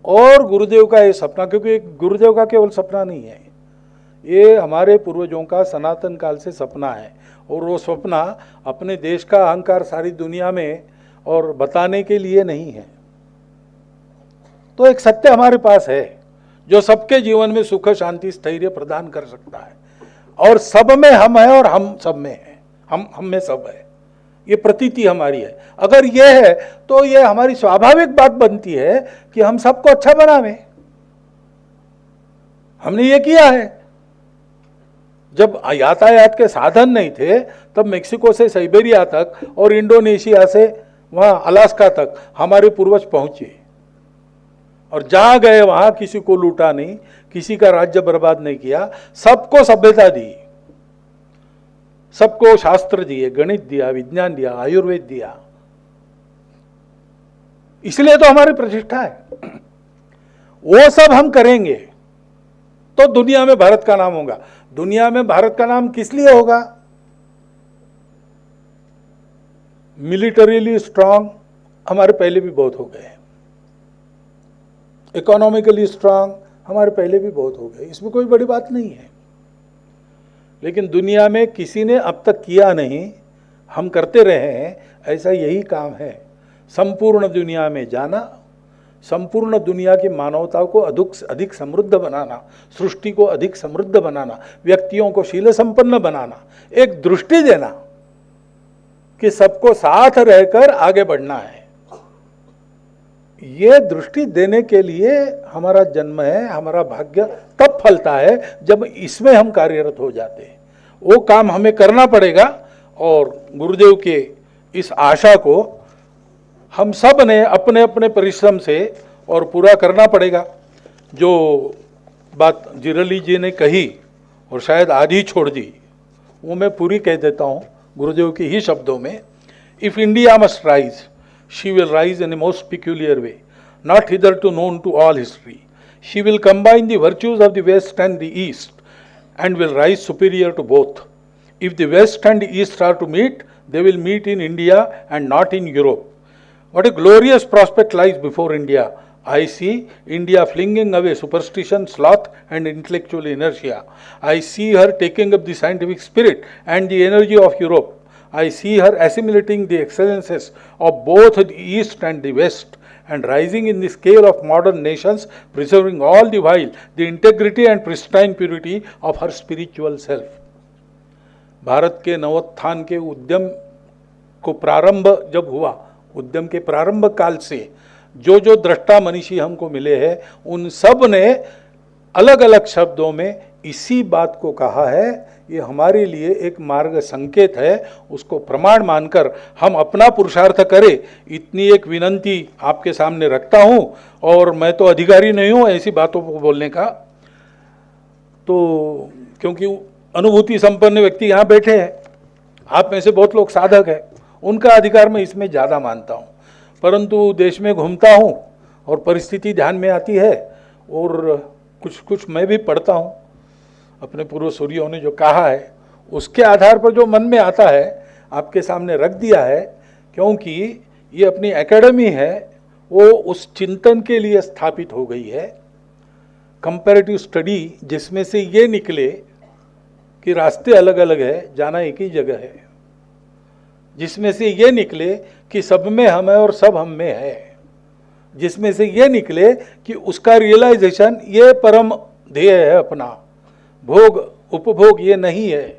और गुरुदेव का ये सपना, क्योंकि गुरुदेव का केवल सपना नहीं है, ये हमारे पूर्वजों का सनातन काल से सपना है। और वो सपना अपने देश का अहंकार सारी दुनिया में और बताने के लिए नहीं है। तो एक सत्य हमारे पास है जो सबके जीवन में सुख, शांति, स्थैर्य प्रदान कर सकता है। और सब में हम हैं और हम सब में हैं, हम में सब है, ये प्रतीति हमारी है। अगर ये है तो ये हमारी स्वाभाविक बात बनती है कि हम सबको अच्छा बनावें। हमने ये किया है। जब यातायात के साधन नहीं थे तब मेक्सिको से साइबेरिया तक और इंडोनेशिया से वहां अलास्का तक हमारे पूर्वज पहुंचे, और जहां गए वहां किसी को लूटा नहीं, किसी का राज्य बर्बाद नहीं किया, सबको सभ्यता दी, सबको शास्त्र दिए, गणित दिया, विज्ञान दिया, आयुर्वेद दिया। इसलिए तो हमारी प्रतिष्ठा है। वो सब हम करेंगे तो दुनिया में भारत का नाम होगा। दुनिया में भारत का नाम किस लिए होगा? मिलिटरीली स्ट्रांग हमारे पहले भी बहुत हो गए, इकोनॉमिकली स्ट्रांग हमारे पहले भी बहुत हो गए, इसमें कोई बड़ी बात नहीं है। लेकिन दुनिया में किसी ने अब तक किया नहीं, हम करते रहे हैं, ऐसा यही काम है। संपूर्ण दुनिया में जाना, संपूर्ण दुनिया की मानवता को अधिक समृद्ध बनाना, सृष्टि को अधिक समृद्ध बनाना, व्यक्तियों को शील संपन्न बनाना, एक दृष्टि देना कि सबको साथ रहकर आगे बढ़ना है। ये दृष्टि देने के लिए हमारा जन्म है, हमारा भाग्य तब फलता है जब इसमें हम कार्यरत हो जाते हैं। वो काम हमें करना पड़ेगा और गुरुदेव के इस आशा को हम सब ने अपने अपने परिश्रम से और पूरा करना पड़ेगा। जो बात जिरली जी ने कही और शायद आधी छोड़ दी, वो मैं पूरी कह देता हूँ गुरुदेव के ही शब्दों में। If India must rise, she will rise in a most peculiar way, not hitherto known to all history. She will combine the virtues of the West and the East and will rise superior to both. If the West and the East are to meet, they will meet in India and not in Europe. What a glorious prospect lies before India. I see India flinging away superstition, sloth and intellectual inertia. I see her taking up the scientific spirit and the energy of Europe. I see her assimilating the excellences of both the East and the West and rising in the scale of modern nations, preserving all the while the integrity and pristine purity of her spiritual self. Bharat के नवोत्थान के उद्यम को प्रारंभ जब हुआ, उद्यम के प्रारंभ काल से जो जो दृष्टा मनीषी हमको मिले हैं, उन सब ने अलग अलग शब्दों में इसी बात को कहा है। ये हमारे लिए एक मार्ग संकेत है, उसको प्रमाण मानकर हम अपना पुरुषार्थ करें, इतनी एक विनंती आपके सामने रखता हूं। और मैं तो अधिकारी नहीं हूं ऐसी बातों को बोलने का, तो क्योंकि अनुभूति संपन्न व्यक्ति यहाँ बैठे हैं, आप में से बहुत लोग साधक हैं, उनका अधिकार मैं इसमें ज़्यादा मानता हूँ। परंतु देश में घूमता हूँ और परिस्थिति ध्यान में आती है और कुछ कुछ मैं भी पढ़ता हूँ, अपने पूर्वसूरियों ने जो कहा है उसके आधार पर जो मन में आता है आपके सामने रख दिया है। क्योंकि ये अपनी एकेडमी है वो उस चिंतन के लिए स्थापित हो गई है, कंपैरेटिव स्टडी, जिसमें से ये निकले कि रास्ते अलग अलग है, जाना एक ही जगह है, जिसमें से ये निकले कि सब में हम है और सब हम में है, जिसमें से ये निकले कि उसका रियलाइजेशन ये परम ध्येय है अपना, भोग उपभोग ये नहीं है।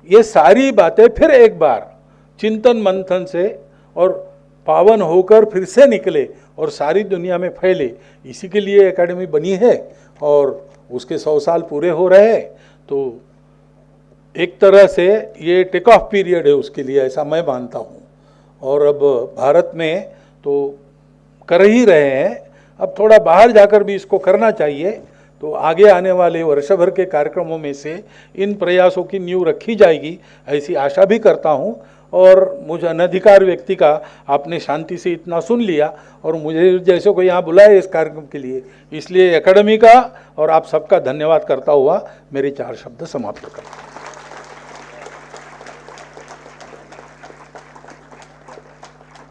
ये सारी बातें फिर एक बार चिंतन मंथन से और पावन होकर फिर से निकले और सारी दुनिया में फैले, इसी के लिए एकेडमी बनी है और उसके 100 साल पूरे हो रहे हैं। तो एक तरह से ये टेक ऑफ पीरियड है उसके लिए, ऐसा मैं मानता हूँ। और अब भारत में तो कर ही रहे हैं, अब थोड़ा बाहर जाकर भी इसको करना चाहिए। तो आगे आने वाले वर्ष भर के कार्यक्रमों में से इन प्रयासों की नींव रखी जाएगी, ऐसी आशा भी करता हूँ। और मुझे अनधिकार व्यक्ति का आपने शांति से इतना सुन लिया और मुझे जैसे को यहाँ बुलाया इस कार्यक्रम के लिए, इसलिए एकेडमी का और आप सबका धन्यवाद करता हुआ मेरे 4 शब्द समाप्त करता हूँ।